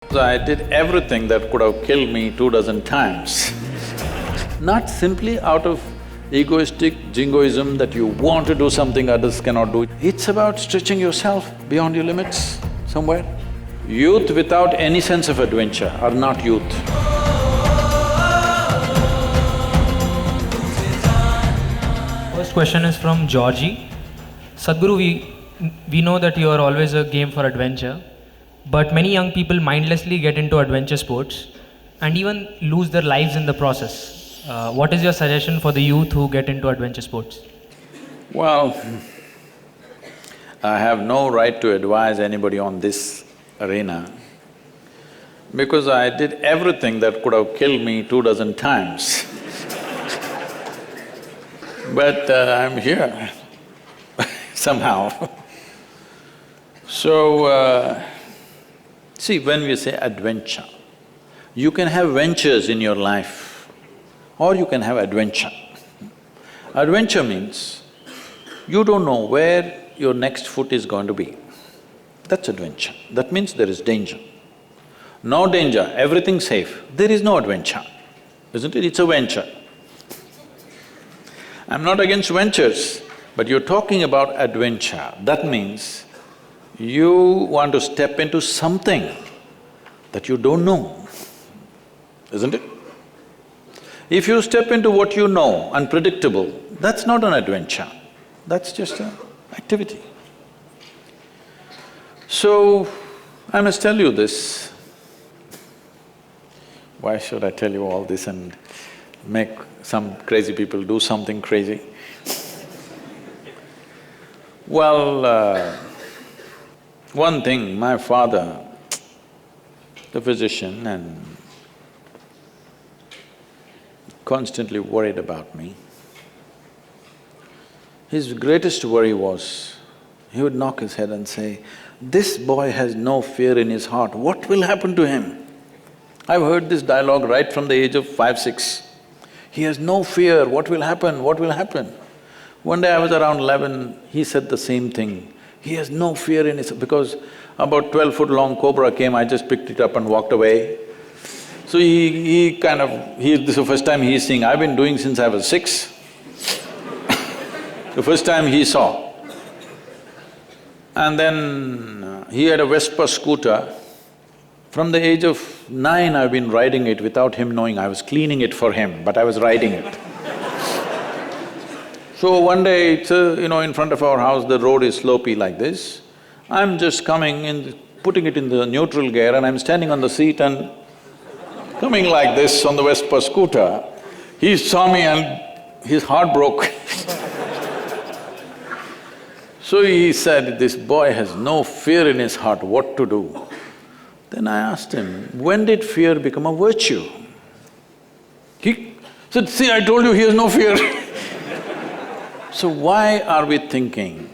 I did everything that could have killed me 2 dozen times. Not simply out of egoistic jingoism that you want to do something others cannot do. It's about stretching yourself beyond your limits somewhere. Youth without any sense of adventure are not youth. First question is from Georgie. Sadhguru, we know that you are always a game for adventure, but many young people mindlessly get into adventure sports and even lose their lives in the process. What is your suggestion for the youth who get into adventure sports? Well, I have no right to advise anybody on this arena because I did everything that could have killed me 2 dozen times. But I'm here somehow. So, see, when we say adventure, you can have ventures in your life or you can have adventure. Adventure means you don't know where your next foot is going to be. That's adventure. That means there is danger. No danger, everything safe, there is no adventure, isn't it? It's a venture. I'm not against ventures, but you're talking about adventure. That means you want to step into something that you don't know, isn't it? If you step into what you know, unpredictable, that's not an adventure, that's just an activity. So, I must tell you this. Why should I tell you all this and make some crazy people do something crazy? Well, one thing, my father, the physician, and constantly worried about me. His greatest worry was, he would knock his head and say, "This boy has no fear in his heart, what will happen to him?" I've heard this dialogue right from the age of 5, 6. He has no fear, what will happen, what will happen? One day I was around 11, he said the same thing. He has no fear in his… because about 12-foot long cobra came, I just picked it up and walked away. So he kind of… this is the first time he's seeing, I've been doing since I was 6. The first time he saw. And then he had a Vespa scooter. From the age of 9, I've been riding it without him knowing. I was cleaning it for him, but I was riding it. So one day, it's in front of our house, the road is slopey like this. I'm just coming in, putting it in the neutral gear and I'm standing on the seat and coming like this on the Vespa scooter. He saw me and his heart broke. So he said, "This boy has no fear in his heart, what to do?" Then I asked him, "When did fear become a virtue?" He said, "See, I told you he has no fear." So why are we thinking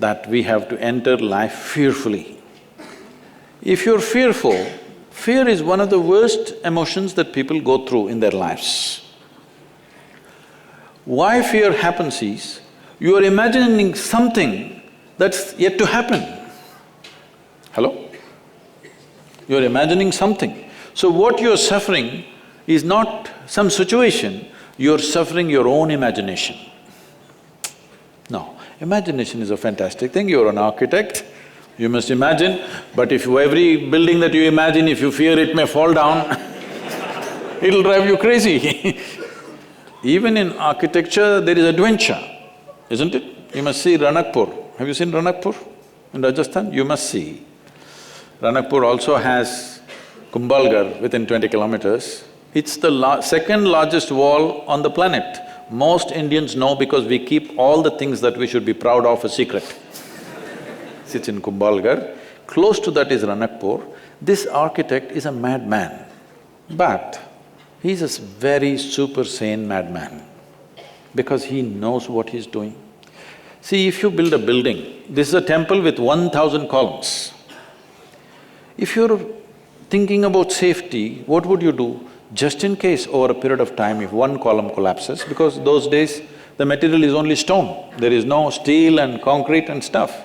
that we have to enter life fearfully? If you're fearful, fear is one of the worst emotions that people go through in their lives. Why fear happens is, you are imagining something that's yet to happen. Hello? You're imagining something. So what you're suffering is not some situation, you're suffering your own imagination. No, imagination is a fantastic thing. You're an architect, you must imagine, but if every building that you imagine, if you fear it may fall down, it'll drive you crazy. Even in architecture, there is adventure, isn't it? You must see Ranakpur. Have you seen Ranakpur in Rajasthan? You must see. Ranakpur also has Kumbhalgarh within 20 kilometers. It's the second largest wall on the planet. Most Indians know because we keep all the things that we should be proud of a secret. Sits in Kumbhalgarh. Close to that is Ranakpur. This architect is a madman, but he's a very super sane madman because he knows what he's doing. See, if you build a building, this is a temple with 1,000 columns. If you're thinking about safety, what would you do? Just in case over a period of time, if one column collapses, because those days the material is only stone, there is no steel and concrete and stuff.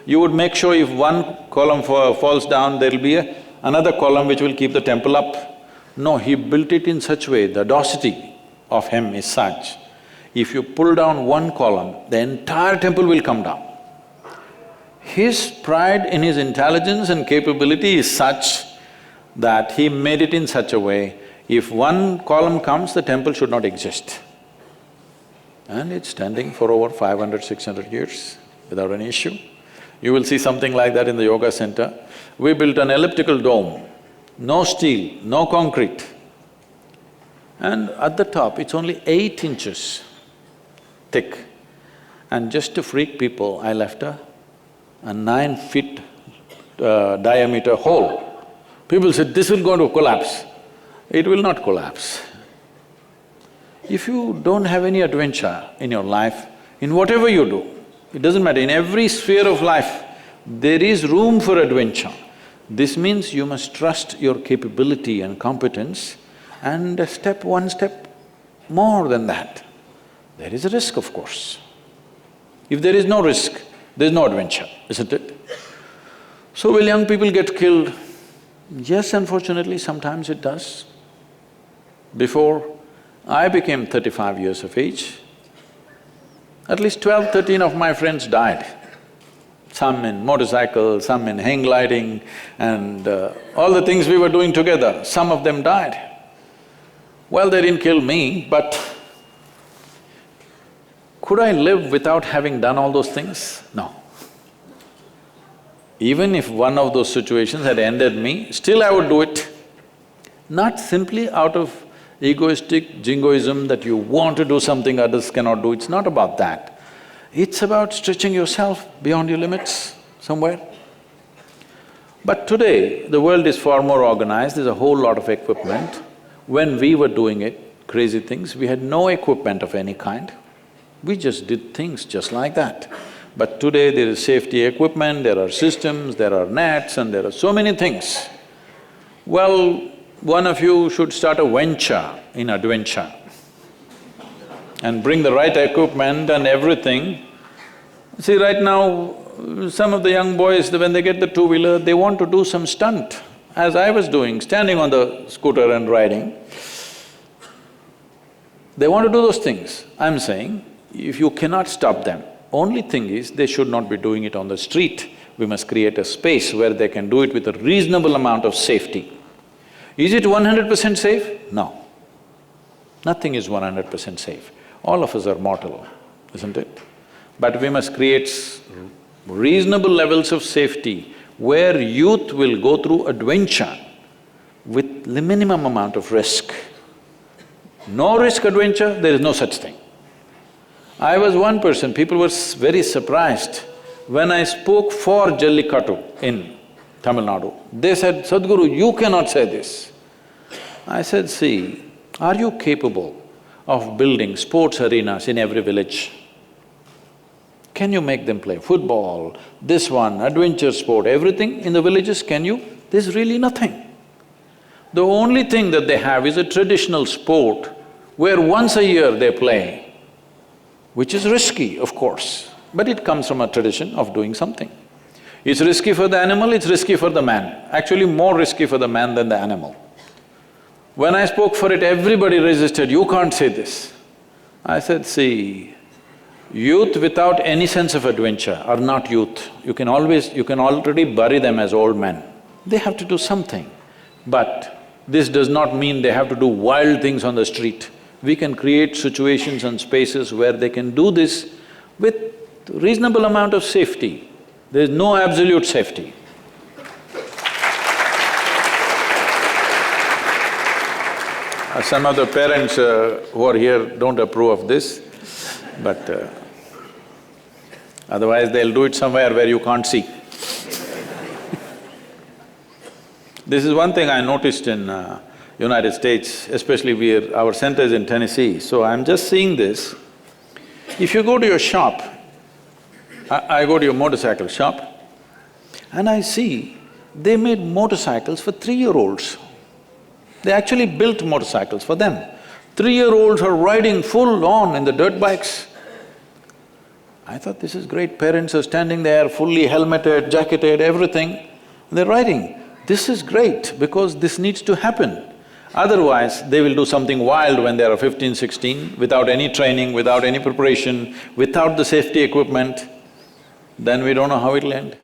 You would make sure if one column falls down, there'll be another column which will keep the temple up. No, he built it in such way, the audacity of him is such, if you pull down one column, the entire temple will come down. His pride in his intelligence and capability is such that he made it in such a way, if one column comes, the temple should not exist. And it's standing for over 500, 600 years without any issue. You will see something like that in the yoga center. We built an elliptical dome, no steel, no concrete. And at the top, it's only 8 inches thick. And just to freak people, I left a 9 feet diameter hole. People said, this will go to collapse. It will not collapse. If you don't have any adventure in your life, in whatever you do, it doesn't matter, in every sphere of life, there is room for adventure. This means you must trust your capability and competence and one step more than that. There is a risk, of course. If there is no risk, there is no adventure, isn't it? So will young people get killed? Yes, unfortunately, sometimes it does. Before I became 35 years of age, at least 12, 13 of my friends died. Some in motorcycles, some in hang gliding and all the things we were doing together, some of them died. Well, they didn't kill me, but could I live without having done all those things? No. Even if one of those situations had ended me, still I would do it. Not simply out of egoistic jingoism that you want to do something others cannot do, it's not about that. It's about stretching yourself beyond your limits somewhere. But today, the world is far more organized, there's a whole lot of equipment. When we were doing it, crazy things, we had no equipment of any kind. We just did things just like that. But today there is safety equipment, there are systems, there are nets and there are so many things. Well, one of you should start a venture in adventure and bring the right equipment and everything. See, right now, some of the young boys, when they get the two-wheeler, they want to do some stunt, as I was doing, standing on the scooter and riding. They want to do those things. I'm saying, if you cannot stop them, only thing is they should not be doing it on the street. We must create a space where they can do it with a reasonable amount of safety. Is it 100% safe? No. Nothing is 100% safe. All of us are mortal, isn't it? But we must create reasonable levels of safety where youth will go through adventure with the minimum amount of risk. No risk adventure, there is no such thing. I was one person, people were very surprised when I spoke for Jallikattu in Tamil Nadu. They said, Sadhguru, you cannot say this. I said, see, are you capable of building sports arenas in every village? Can you make them play football, this one, adventure sport, everything in the villages, can you? There's really nothing. The only thing that they have is a traditional sport where once a year they play, which is risky, of course, but it comes from a tradition of doing something. It's risky for the animal, it's risky for the man, actually more risky for the man than the animal. When I spoke for it, everybody resisted, you can't say this. I said, see, youth without any sense of adventure are not youth. You can already bury them as old men. They have to do something. But this does not mean they have to do wild things on the street. We can create situations and spaces where they can do this with reasonable amount of safety. There is no absolute safety. Some of the parents who are here don't approve of this, but otherwise they'll do it somewhere where you can't see. This is one thing I noticed in United States, especially our center is in Tennessee, so I'm just seeing this. If you go to your shop, I go to your motorcycle shop, and I see they made motorcycles for 3-year-olds. They actually built motorcycles for them. 3-year-olds are riding full on in the dirt bikes. I thought, this is great, parents are standing there fully helmeted, jacketed, everything, they're riding. This is great because this needs to happen. Otherwise, they will do something wild when they are 15, 16, without any training, without any preparation, without the safety equipment, then we don't know how it'll end.